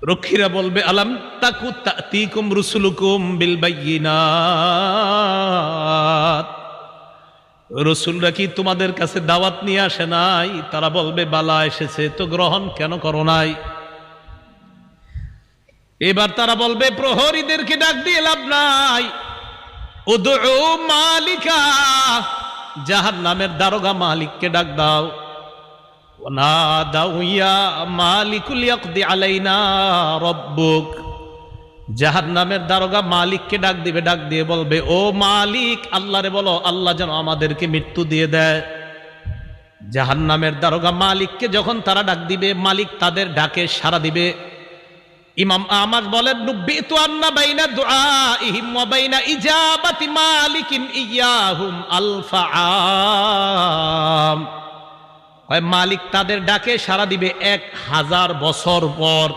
রক্ষীরা বলবে আলাম তাকু তাতিকুম রুসুলুকুম বিল বায়িনাত, রসুলরা কি তোমাদের কাছে দাওয়াত নিয়ে আসে নাই? তারা বলবে বালা এসেছে, তো গ্রহণ কেন করো নাই? এবার তারা বলবে প্রহরীদেরকে ডাক দিয়ে লাভ নাই, উদউ মালিকা, জাহান্নামের দারোগা মালিককে ডাক দাও। ওয়ানাদাউ ইয়া মালিকুল ইয়াকদি আলাইনা রাব্বুক, জাহান্নামের দারোগা মালিককে ডাক দিবে, ডাক দিয়ে বলবে ও মালিক, আল্লাহরে বলো আল্লাহ যেন আমাদেরকে মৃত্যু দিয়ে দেয়। জাহান্নামের দারোগা মালিককে যখন তারা ডাক দিবে, মালিক তাদের ডাকে সাড়া দিবে। ইমাম আহমদ বলেন নুব্বিতু আন্না বাইনা দুআইহিম ওয়া বাইনা ইজাবাতি মালিকিন ইয়াহুম আলফা আম, মালিক তাদের ডাকে সাড়া দিবে 1000 বছর পর।